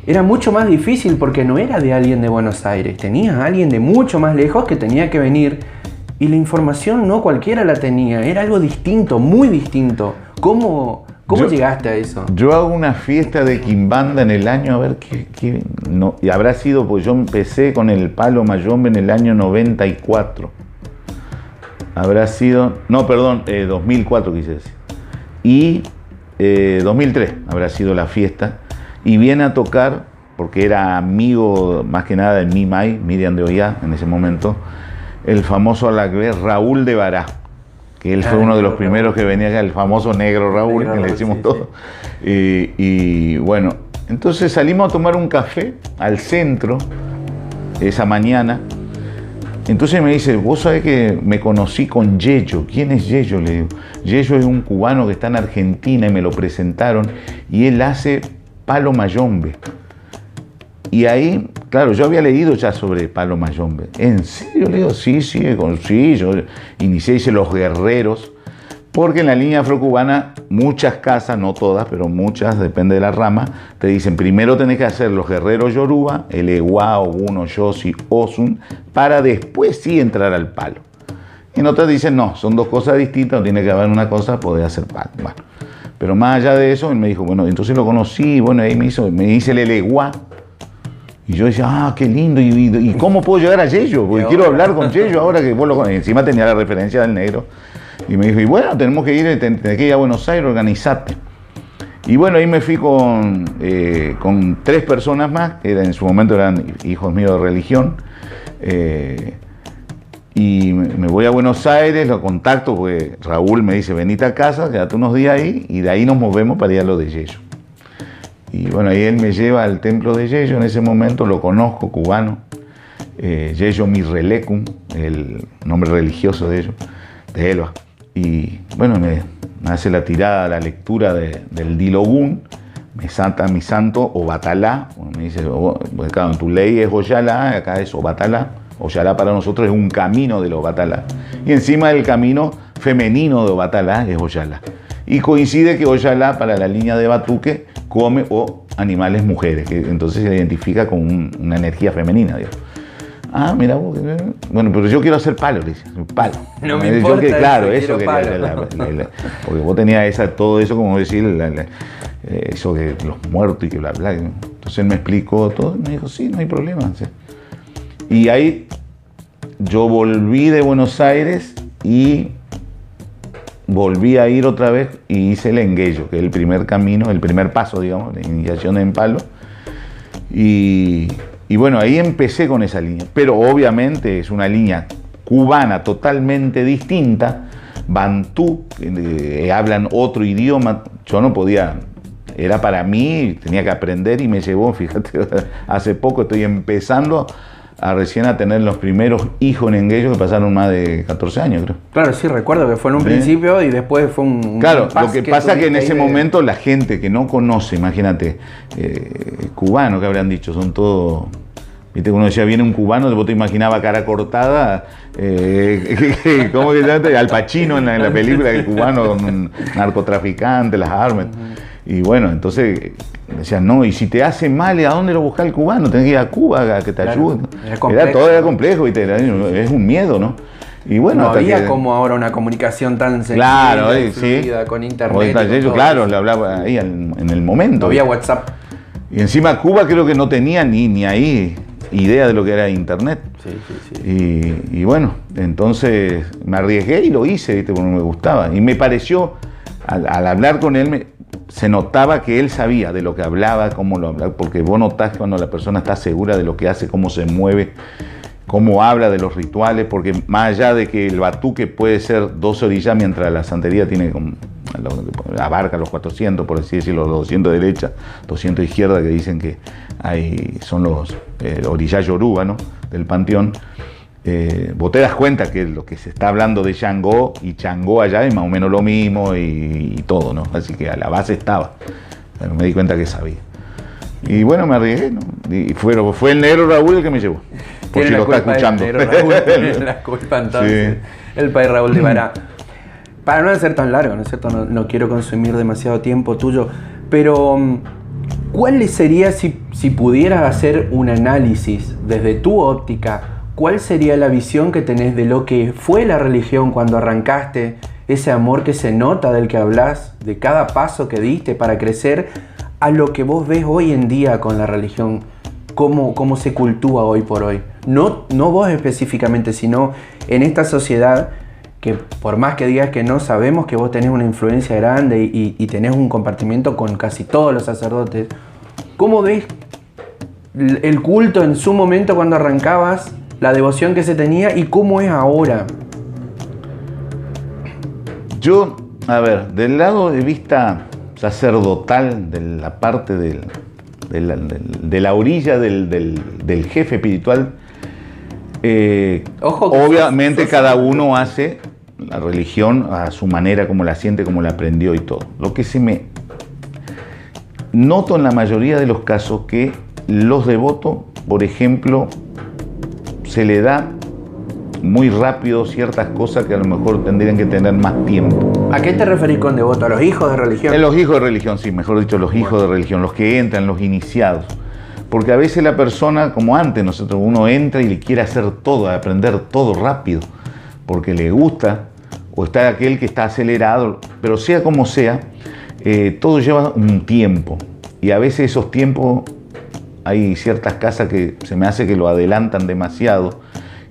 era mucho más difícil porque no era de alguien de Buenos Aires, tenías a alguien de mucho más lejos que tenía que venir y la información no cualquiera la tenía, era algo distinto, muy distinto. ¿Cómo llegaste a eso? Yo hago una fiesta de quimbanda en el año, a ver y habrá sido, pues yo empecé con el palo mayombe en el año 94. Habrá sido, 2004 quise decir. Y 2003 habrá sido la fiesta. Y viene a tocar, porque era amigo más que nada de Miriam de Ollá en ese momento, el famoso alaguer Raúl de Bará, que él fue uno de los primeros que venía acá, el famoso negro Raúl, que le decimos todos. Y bueno, entonces salimos a tomar un café al centro esa mañana. Entonces me dice, vos sabés que me conocí con Yeyo. ¿Quién es Yeyo? Le digo, Yeyo es un cubano que está en Argentina y me lo presentaron y él hace palo mayombe. Y ahí, claro, yo había leído ya sobre palo mayombe. ¿En serio? Le digo, sí, yo inicié, hice Los Guerreros, porque en la línea afrocubana muchas casas, no todas, pero muchas, depende de la rama, te dicen, primero tenés que hacer Los Guerreros Yoruba, el Ewa, Ogun, Oyosi, Osun, para después sí entrar al palo. Y en otras dicen, no, son dos cosas distintas, no tiene que haber una cosa, podés hacer palo. Bueno, pero más allá de eso, él me dijo, bueno, entonces lo conocí, bueno, ahí me hice el Ewa. Y yo decía, ah, qué lindo, ¿y cómo puedo llegar a Yeyo? Porque quiero hablar con Yeyo ahora que vos lo conoces. Encima tenía la referencia del negro. Y me dijo, y bueno, tenés que ir a Buenos Aires, organizate. Y bueno, ahí me fui con 3 personas más, que en su momento eran hijos míos de religión. Y me voy a Buenos Aires, lo contacto, porque Raúl me dice, venite a casa, quédate unos días ahí, y de ahí nos movemos para ir a lo de Yeyo. Y bueno, ahí él me lleva al templo de Yeyo, en ese momento lo conozco, cubano, Yeyo Mirrelecum, el nombre religioso de ellos, de Elba. Y bueno, me hace la tirada, la lectura del Dilogún, me santa mi santo Obatalá, me dice, pues claro, en tu ley es Oyalá, acá es Obatalá. Oyalá para nosotros es un camino del Obatalá. Y encima del camino femenino de Obatalá es Oyalá. Y coincide que Oyalá para la línea de Batuque come animales mujeres, que entonces se identifica con una energía femenina, digamos. Ah, mira vos, bueno, pero yo quiero hacer palo, le dice, palo. No me importa, claro, eso quería, porque vos tenías todo eso, como decir, eso de los muertos y que bla, bla. Entonces él me explicó todo, y me dijo, sí, no hay problema. ¿Sí? Y ahí yo volví de Buenos Aires y volví a ir otra vez y hice el enguello, que es el primer camino, el primer paso, digamos, de iniciación en palo. Y bueno, ahí empecé con esa línea, pero obviamente es una línea cubana totalmente distinta, bantú, hablan otro idioma, yo no podía, era para mí, tenía que aprender y me llevó, fíjate, hace poco estoy empezando recién a tener los primeros hijos en enguello que pasaron más de 14 años, creo. Claro, sí, recuerdo que fue en un principio y después fue un claro, lo que pasa es que en ese momento la gente que no conoce, imagínate, cubanos que habrán dicho, son todos, viste, uno decía, viene un cubano, vos te imaginaba cara cortada, ¿cómo que se llama? Al Pacino en la película, el cubano, un narcotraficante, las armas. Y bueno, entonces decían, no, y si te hace mal, ¿a dónde lo busca el cubano? Tenés que ir a Cuba a que te ayude. Era complejo, ¿viste? Es un miedo, ¿no? Y bueno, no había como ahora una comunicación tan sencilla, claro, fluida, sí, con internet. Claro, le hablaba ahí en el momento. No había WhatsApp. Y encima Cuba creo que no tenía ni ahí idea de lo que era internet. Sí. Y bueno, entonces me arriesgué y lo hice, ¿viste? Porque me gustaba. Y me pareció, al hablar con él, se notaba que él sabía de lo que hablaba, cómo lo hablaba, porque vos notás cuando la persona está segura de lo que hace, cómo se mueve, cómo habla de los rituales, porque más allá de que el batuque puede ser 12 orillas, mientras la santería tiene abarca los 400, por así decirlo, los 200 de derecha, 200 de izquierda, que dicen que son los orillas yoruba, ¿no?, del panteón. Vos te das cuenta que lo que se está hablando de Changó y Changó allá es más o menos lo mismo y todo, ¿no? Así que a la base estaba. Pero me di cuenta que sabía. Y bueno, me arriesgué, ¿no? Y fue el negro Raúl el que me llevó. Por si lo está escuchando. El negro Raúl tiene la culpa entonces. Sí. El padre Raúl de Bará. Para no ser tan largo, ¿no es cierto? No quiero consumir demasiado tiempo tuyo, pero ¿cuál sería, si pudieras hacer un análisis desde tu óptica, cuál sería la visión que tenés de lo que fue la religión cuando arrancaste, ese amor que se nota del que hablas, de cada paso que diste para crecer, a lo que vos ves hoy en día con la religión, cómo se cultúa hoy por hoy? No vos específicamente, sino en esta sociedad que por más que digas que no, sabemos que vos tenés una influencia grande y tenés un compartimiento con casi todos los sacerdotes. ¿Cómo ves el culto en su momento cuando arrancabas, la devoción que se tenía y cómo es ahora? Yo, a ver, del lado de vista sacerdotal, de la parte de la orilla del jefe espiritual, Ojo que obviamente sos cada sacerdote. uno hace la religión a su manera, como la siente, como la aprendió y todo. Lo que se me noto en la mayoría de los casos que los devotos, por ejemplo, se le da muy rápido ciertas cosas que a lo mejor tendrían que tener más tiempo. ¿A qué te referís con devoto? ¿A los hijos de religión? En los hijos de religión, sí, mejor dicho, los hijos de religión, los que entran, los iniciados. Porque a veces la persona, como antes, uno entra y le quiere hacer todo, aprender todo rápido, porque le gusta, o está aquel que está acelerado, pero sea como sea, todo lleva un tiempo. Y a veces esos tiempos, hay ciertas casas que se me hace que lo adelantan demasiado,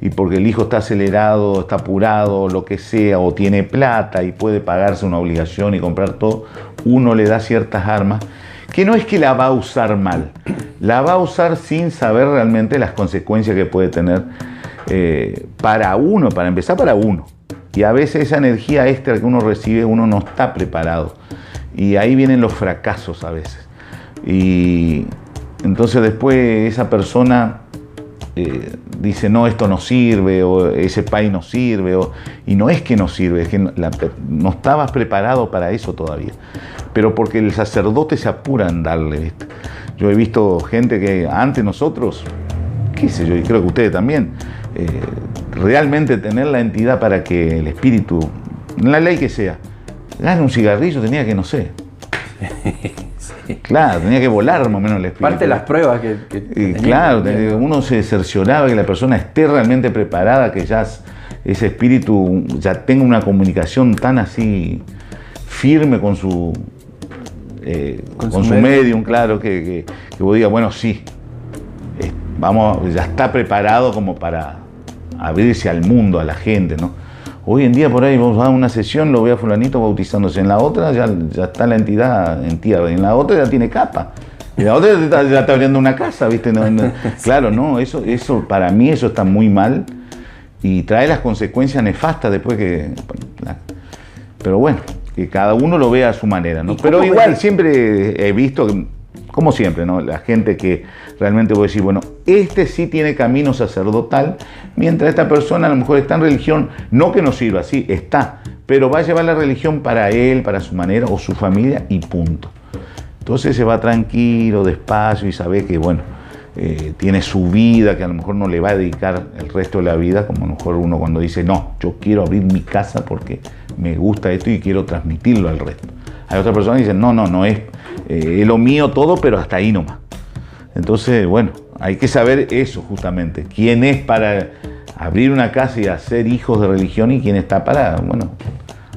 y porque el hijo está acelerado, está apurado, lo que sea, o tiene plata y puede pagarse una obligación y comprar todo, uno le da ciertas armas, que no es que la va a usar mal, la va a usar sin saber realmente las consecuencias que puede tener para uno, para empezar para uno. Y a veces esa energía extra que uno recibe, uno no está preparado. Y ahí vienen los fracasos a veces. Y entonces después esa persona dice, no, esto no sirve, o ese país no sirve, y no es que no sirve, es que no estabas preparado para eso todavía. Pero porque el sacerdote se apura en darle, ¿viste? Yo he visto gente que antes nosotros, qué sé yo, y creo que ustedes también, realmente tener la entidad para que el espíritu, en la ley que sea, gane un cigarrillo, tenía que, no sé. Sí. Claro, tenía que volar más o menos el espíritu. Parte de las pruebas que claro, uno se cercioraba que la persona esté realmente preparada, que ya ese espíritu ya tenga una comunicación tan así firme con su medium, claro, que vos digas, bueno, sí, vamos, ya está preparado como para abrirse al mundo, a la gente, ¿no? Hoy en día por ahí vamos a una sesión, lo veo a fulanito bautizándose, en la otra ya está la entidad en tierra, y en la otra ya tiene capa, y la otra ya está abriendo una casa, ¿viste? Claro, no, eso para mí eso está muy mal y trae las consecuencias nefastas después que... Pero bueno, que cada uno lo vea a su manera, ¿no? Pero igual siempre he visto, como siempre, ¿no? La gente que realmente voy a decir, bueno, este sí tiene camino sacerdotal, mientras esta persona a lo mejor está en religión, no que no sirva, sí, está, pero va a llevar la religión para él, para su manera o su familia y punto. Entonces se va tranquilo, despacio y sabe que, bueno, tiene su vida, que a lo mejor no le va a dedicar el resto de la vida, como a lo mejor uno cuando dice, no, yo quiero abrir mi casa porque me gusta esto y quiero transmitirlo al resto. Hay otras personas que dicen, no es lo mío todo, pero hasta ahí nomás. Entonces, bueno, hay que saber eso justamente, quién es para abrir una casa y hacer hijos de religión y quién está para, bueno,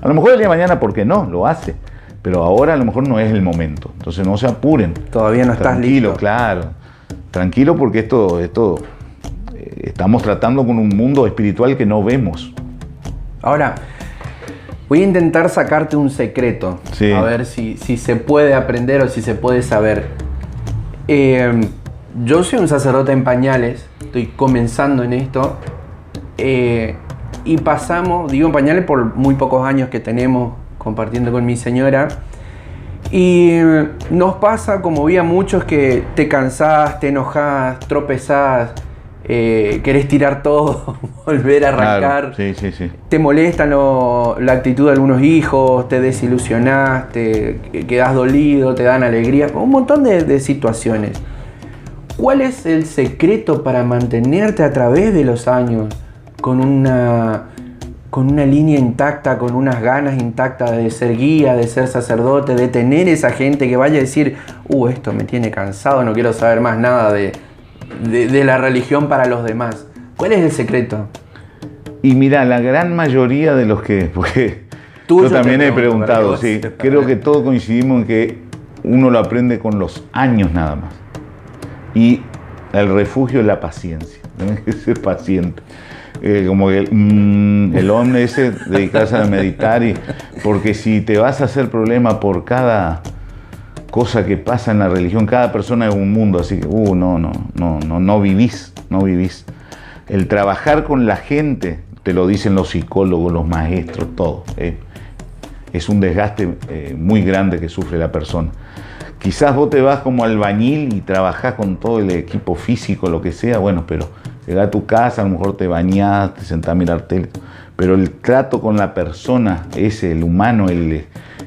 a lo mejor el día de mañana, ¿por qué no? Lo hace, pero ahora a lo mejor no es el momento, entonces no se apuren. Todavía no estás tranquilo, listo. Claro, tranquilo porque esto estamos tratando con un mundo espiritual que no vemos. Ahora, voy a intentar sacarte un secreto, sí. A ver si se puede aprender o si se puede saber. Yo soy un sacerdote en pañales, estoy comenzando en esto y pasamos, digo en pañales por muy pocos años que tenemos compartiendo con mi señora, y nos pasa, como vi a muchos, que te cansás, te enojás, tropezás, querés tirar todo, volver a arrancar. Claro, sí. Te molestan la actitud de algunos hijos, te desilusionás, te quedás dolido, te dan alegría, un montón de situaciones. ¿Cuál es el secreto para mantenerte a través de los años con una línea intacta, con unas ganas intactas de ser guía, de ser sacerdote, de tener esa gente que vaya a decir, esto me tiene cansado, no quiero saber más nada de la religión para los demás? ¿Cuál es el secreto? Y mira, la gran mayoría de los que... Porque yo también he preguntado, sí, creo que todos coincidimos en que uno lo aprende con los años nada más. Y el refugio es la paciencia, tienes que ser paciente. Como que el hombre ese, dedicarse a meditar, porque si te vas a hacer problema por cada cosa que pasa en la religión, cada persona es un mundo, así que no vivís. El trabajar con la gente, te lo dicen los psicólogos, los maestros, todo, es un desgaste muy grande que sufre la persona. Quizás vos te vas como albañil y trabajás con todo el equipo físico, lo que sea, bueno, pero Llegás a tu casa, a lo mejor te bañás, te sentás a mirar tele, pero el trato con la persona, el humano,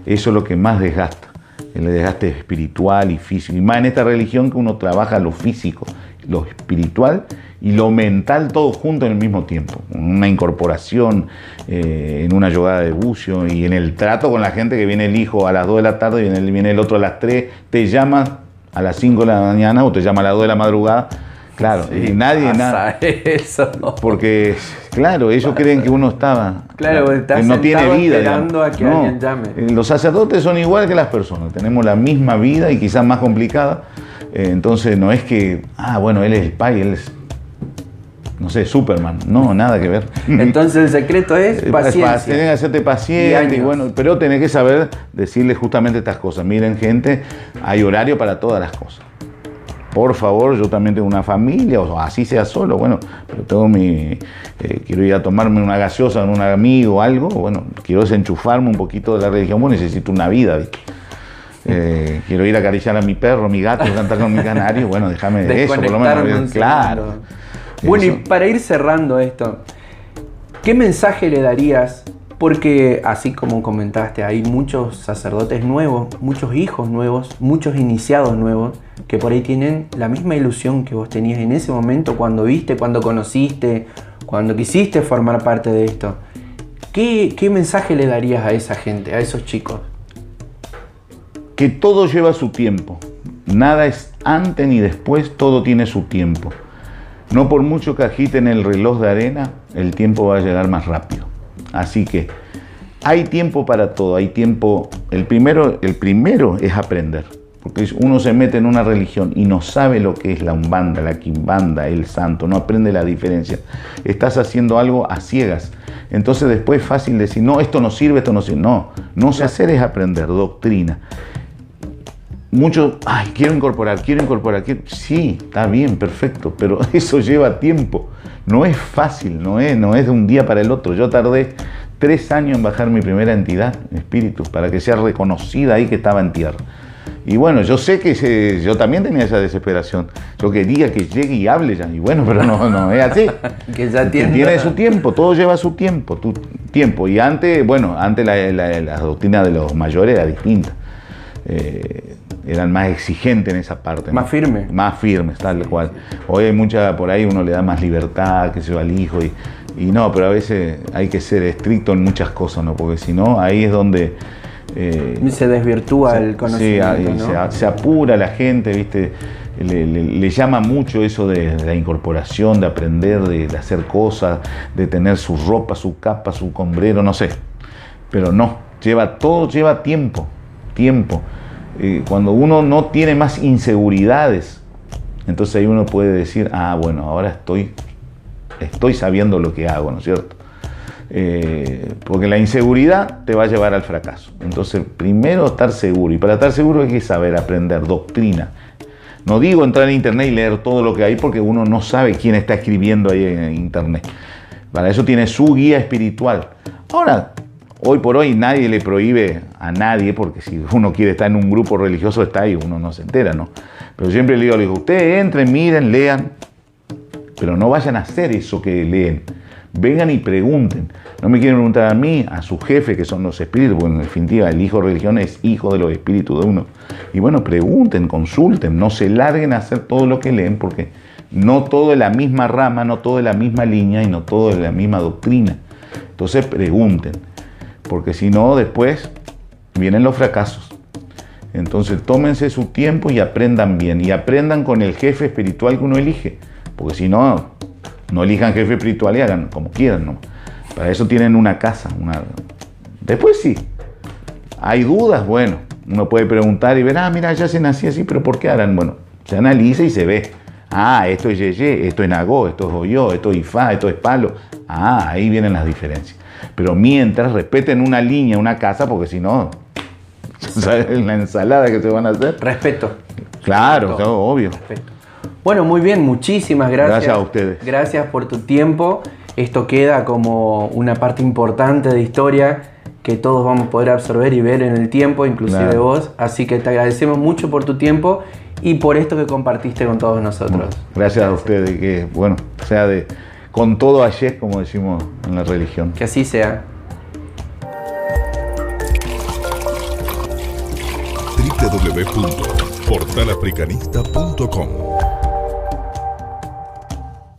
eso es lo que más desgasta. El desgaste espiritual y físico. Y más en esta religión que uno trabaja lo físico, lo espiritual y lo mental todo junto en el mismo tiempo. Una incorporación, en una yogada de bucio y en el trato con la gente, que viene el hijo a las 2 de la tarde, viene el otro a las 3, te llama a las 5 de la mañana o te llama a las 2 de la madrugada. Claro, sí, y nadie, nada. Eso. Porque, claro, ellos creen que uno estaba. Claro, que no tiene vida. Esperando a que alguien llame. Los sacerdotes son igual que las personas. Tenemos la misma vida y quizás más complicada. Entonces, no es que, bueno, él es el pai, él es, no sé, Superman. No, nada que ver. Entonces, el secreto es paciencia. Tenés que hacerte paciente y bueno, pero tenés que saber decirle justamente estas cosas. Miren, gente, hay horario para todas las cosas. Por favor, yo también tengo una familia, o así sea solo, bueno, pero tengo quiero ir a tomarme una gaseosa con un amigo o algo, bueno, quiero desenchufarme un poquito de la religión, bueno, necesito una vida, ¿viste? Quiero ir a acariciar a mi perro, mi gato, cantar con mi canario, bueno, déjame de eso, por lo menos, claro. Bueno, y para ir cerrando esto, ¿qué mensaje le darías? Porque así como comentaste, hay muchos sacerdotes nuevos, muchos hijos nuevos, muchos iniciados nuevos, que por ahí tienen la misma ilusión que vos tenías en ese momento cuando viste, cuando conociste, cuando quisiste formar parte de esto. ¿Qué mensaje le darías a esa gente, a esos chicos? Que todo lleva su tiempo. Nada es antes ni después, todo tiene su tiempo. No por mucho que agiten el reloj de arena, el tiempo va a llegar más rápido. Así que hay tiempo para todo, hay tiempo. El primero es aprender, porque uno se mete en una religión y no sabe lo que es la umbanda, la quimbanda, el santo, no aprende la diferencia. Estás haciendo algo a ciegas. Entonces después es fácil decir, no, esto no sirve, esto no sirve. No sé hacer, es aprender, doctrina. Muchos, quiero incorporar. Sí, está bien, perfecto, pero eso lleva tiempo. No es fácil, no es de un día para el otro. Yo tardé 3 años en bajar mi primera entidad, espíritu, para que sea reconocida ahí que estaba en tierra. Y bueno, yo sé que yo también tenía esa desesperación. Yo quería que llegue y hable ya. Y bueno, pero no es así. Que ya tiene su tiempo, todo lleva su tiempo. Y antes la doctrina de los mayores era distinta. Eran más exigentes en esa parte. Más firmes. Más firmes, tal cual. Hoy hay por ahí uno le da más libertad, que se va al hijo, y no, pero a veces hay que ser estricto en muchas cosas, ¿no? Porque si no, ahí es donde... se desvirtúa el conocimiento, sí, ¿no? se apura la gente, ¿viste? Le llama mucho eso de la incorporación, de aprender, de hacer cosas, de tener su ropa, su capa, su sombrero, no sé. Pero no, todo lleva tiempo. Cuando uno no tiene más inseguridades, entonces ahí uno puede decir, bueno, ahora estoy sabiendo lo que hago, ¿no es cierto? Porque la inseguridad te va a llevar al fracaso. Entonces, primero estar seguro, y para estar seguro hay que saber aprender doctrina. No digo entrar en internet y leer todo lo que hay, porque uno no sabe quién está escribiendo ahí en internet. Para eso tiene su guía espiritual. Ahora, hoy por hoy nadie le prohíbe a nadie, porque si uno quiere estar en un grupo religioso está ahí, uno no se entera, ¿no? Pero siempre le digo, ustedes entren, miren, lean, pero no vayan a hacer eso que leen. Vengan y pregunten. No me quieren preguntar a mí, a su jefe, que son los espíritus, porque en definitiva el hijo de religión es hijo de los espíritus de uno. Y bueno, pregunten, consulten, no se larguen a hacer todo lo que leen, porque no todo es la misma rama, no todo es la misma línea y no todo es la misma doctrina. Entonces pregunten, porque si no, después vienen los fracasos. Entonces tómense su tiempo y aprendan bien, y aprendan con el jefe espiritual que uno elige, porque si no, no elijan jefe espiritual y hagan como quieran, ¿no? Para eso tienen una casa. Después sí, hay dudas, bueno, uno puede preguntar y ver, mira, ya se nació así, pero ¿por qué harán? Bueno, se analiza y se ve. Esto es Yeye, esto es Nagó, esto es Oyó, esto es Ifá, esto es Palo. Ahí vienen las diferencias. Pero mientras respeten una línea, una casa, porque si no, ¿sabes la ensalada que se van a hacer? Respeto. Claro, Respeto. Obvio. Respeto. Bueno, muy bien, muchísimas gracias. Gracias a ustedes. Gracias por tu tiempo. Esto queda como una parte importante de historia que todos vamos a poder absorber y ver en el tiempo, inclusive vos. Así que te agradecemos mucho por tu tiempo y por esto que compartiste con todos nosotros. Bueno, gracias a ustedes, que bueno, sea con todo ayer, como decimos en la religión. Que así sea. www.portalafricanista.com